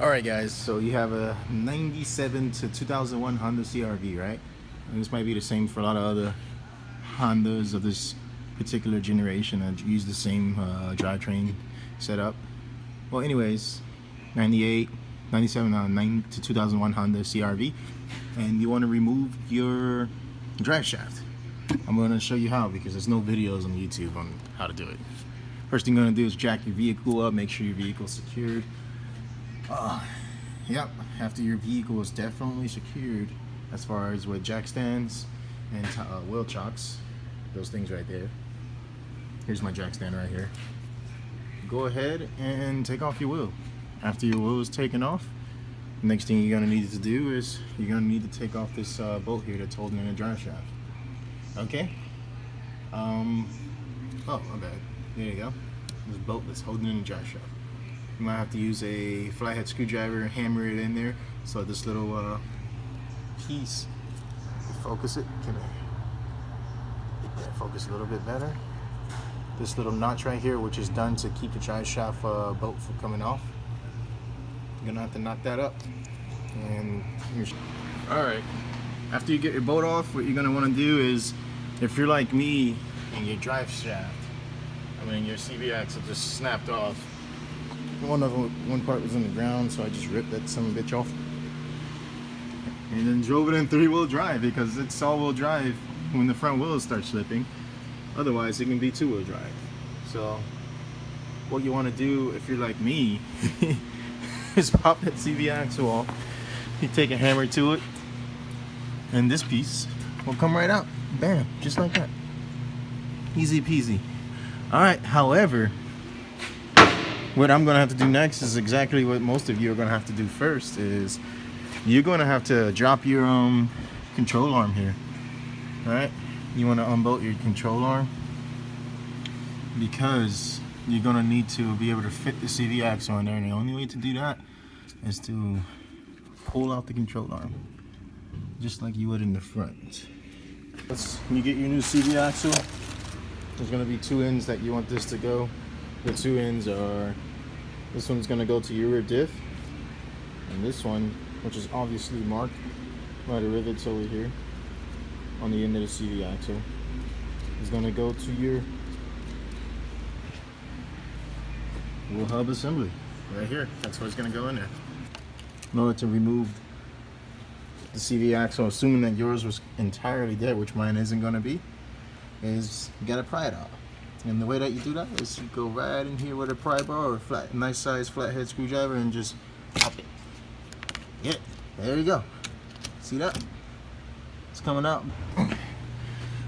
Alright guys, so you have a 97 to 2001 Honda CRV, right? And this might be the same for a lot of other Hondas of this particular generation that use the same drivetrain setup. Well anyways, 98, 97 to 2001 Honda CRV, and you want to remove your drive shaft. I'm going to show you how, because there's no videos on YouTube on how to do it. First thing you're going to do is jack your vehicle up, make sure your vehicle is secured. Yep, after your vehicle is definitely secured as far as with jack stands and wheel chocks, those things right there. Here's my jack stand right here. Go ahead and take off your wheel. After your wheel is taken off, the next thing you're going to need to do is you're going to need to take off this bolt here that's holding in the drive shaft. Okay? Oh, my bad. There you go. This bolt that's holding in the drive shaft. You might have to use a flathead screwdriver and hammer it in there so this little piece, focus it, can I focus a little bit better? This little notch right here, which is done to keep the drive shaft bolt from coming off. You're gonna have to knock that up. And alright, after you get your bolt off, what you're gonna want to do is, if you're like me and your drive shaft, your CV axle just snapped off. One part was on the ground, so I just ripped that son of a bitch off and then drove it in three-wheel drive, because it's all-wheel drive when the front wheels start slipping. Otherwise it can be two-wheel drive. So what you want to do, if you're like me, is pop that CV axle off. You take a hammer to it and this piece will come right out. Bam, just like that. Easy peasy. Alright, however, what I'm going to have to do next is exactly what most of you are going to have to do first. Is you're going to have to drop your control arm here. Alright? You want to unbolt your control arm, because you're going to need to be able to fit the CV axle in there, and the only way to do that is to pull out the control arm, just like you would in the front. When you get your new CV axle, there's going to be two ends that you want this to go. The two ends are, this one's going to go to your rear diff, and this one, which is obviously marked by the rivets over here on the end of the CV axle, is going to go to your wheel hub assembly right here. That's where it's going to go in there. In order to remove the CV axle, assuming that yours was entirely dead, which mine isn't going to be, is you got to pry it out. And the way that you do that is you go right in here with a pry bar or a nice size flathead screwdriver and just pop it. Yeah, there you go. See that? It's coming out.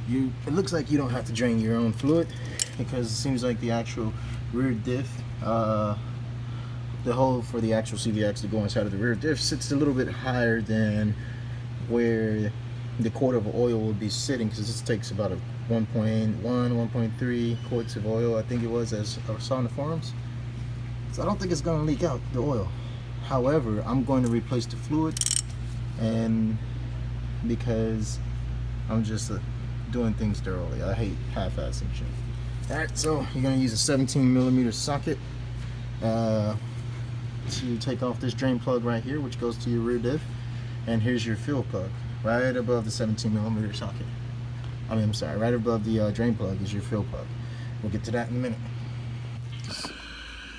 It looks like you don't have to drain your own fluid, because it seems like the actual rear diff, the hole for the actual CV axle to go inside of the rear diff sits a little bit higher than where the quart of oil will be sitting, because this takes about a 1.3 quarts of oil, I think it was, as I saw in the forums. So I don't think it's going to leak out the oil. However, I'm going to replace the fluid, and because I'm just doing things thoroughly. I hate half-assing shit. Alright, so you're going to use a 17mm socket to take off this drain plug right here, which goes to your rear diff, and here's your fuel plug right above the 17mm socket. I'm sorry, right above the drain plug is your fuel plug. We'll get to that in a minute.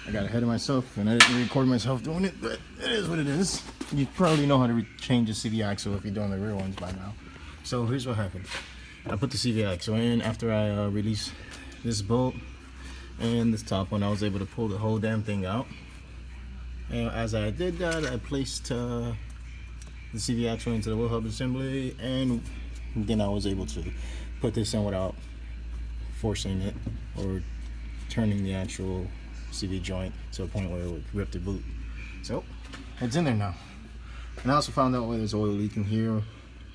I got ahead of myself and I didn't record myself doing it, but it is what it is. You probably know how to change the CV axle if you're doing the rear ones by now. So here's what happened. I put the CV axle in after I released this bolt and this top one. I was able to pull the whole damn thing out. And as I did that, I placed the CV axle into the wheel hub assembly, and then I was able to put this in without forcing it or turning the actual CV joint to a point where it would rip the boot. So it's in there now. And I also found out where there's oil leaking here.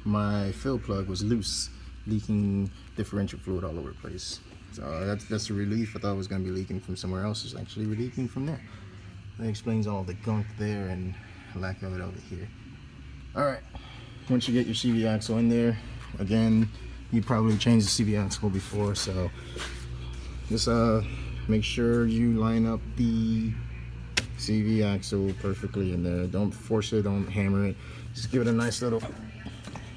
My fill plug was loose, leaking differential fluid all over the place. So that's a relief. I thought it was going to be leaking from somewhere else. It's actually leaking from there. That explains all the gunk there and lack of it over here. Alright, once you get your CV axle in there, again, you probably changed the CV axle before, so just make sure you line up the CV axle perfectly in there. Don't force it, don't hammer it. Just give it a nice little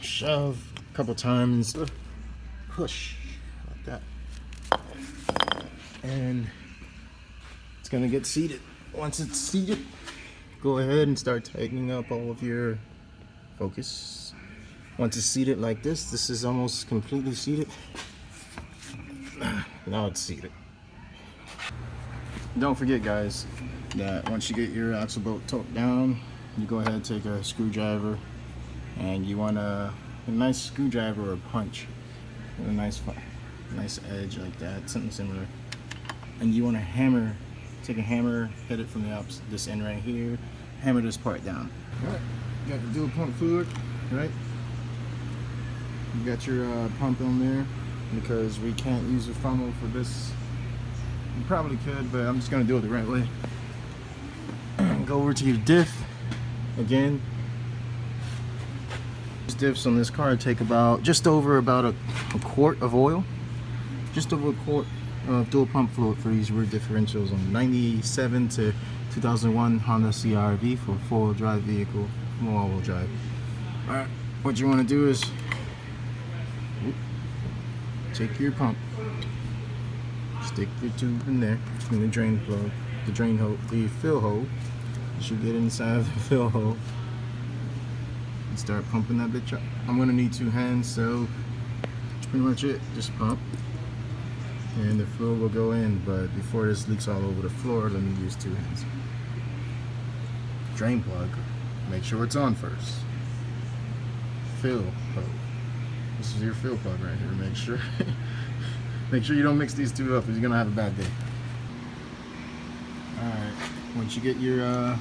shove a couple times. Push like that. And it's gonna get seated. Once it's seated, go ahead and start tightening up all of your focus. Once it's seated like this is almost completely seated. Now it's seated. Don't forget, guys, that once you get your axle bolt torqued down, you go ahead and take a screwdriver, and you want a nice screwdriver or punch with a nice edge like that, something similar. And you want to hammer, take a hammer, hit it from the opposite, this end right here, hammer this part down. All right, you got the dual pump fluid, right? You got your pump on there, because we can't use a funnel for this. You probably could, but I'm just gonna do it the right way. Go over to your diff again. These diffs on this car take just over a quart of oil, just over a quart of dual pump fluid for these rear differentials on 97 to 2001 Honda CRV for a four-wheel drive vehicle, all-wheel drive. All right, what you want to do is take your pump, stick your tube in there, in the drain plug, the drain hole, the fill hole. You should get inside of the fill hole and start pumping that bitch up. I'm gonna need two hands, so that's pretty much it. Just pump, and the fluid will go in. But before this leaks all over the floor, let me use two hands. Drain plug, make sure it's on first. Fill hole. This is your fill plug right here. Make sure you don't mix these two up, because you're gonna have a bad day. All right, once you get your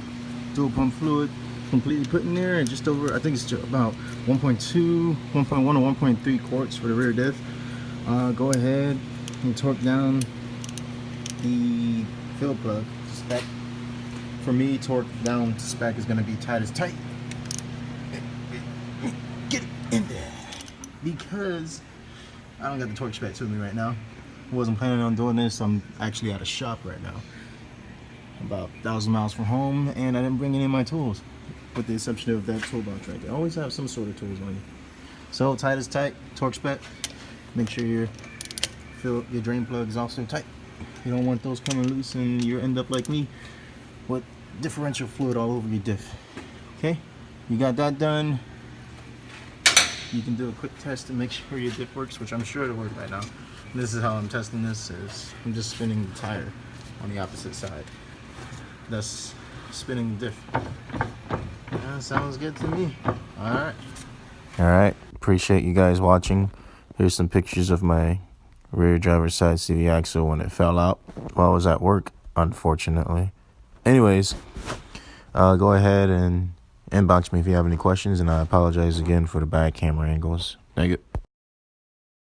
dual pump fluid completely put in there, and just over, I think it's about 1.2, 1.1 or 1.3 quarts for the rear diff. Go ahead and torque down the fill plug to spec. For me, torque down to spec is gonna be tight as tight. Get it in there. Because I don't got the torque specs with me right now. I wasn't planning on doing this. I'm actually at a shop right now, about 1,000 miles from home, and I didn't bring any of my tools, with the exception of that toolbox right there. Always have some sort of tools on you. So tight is tight, torque spec. Make sure your drain plug is also tight. You don't want those coming loose and you end up like me with differential fluid all over your diff. Okay, you got that done. You can do a quick test to make sure your diff works, which I'm sure it'll work right now. This is how I'm testing this, is I'm just spinning the tire on the opposite side. That's spinning the diff. Yeah, sounds good to me. Alright, appreciate you guys watching. Here's some pictures of my rear driver's side CV axle when it fell out while I was at work, unfortunately. Anyways, go ahead and inbox me if you have any questions, and I apologize again for the bad camera angles. Thank you.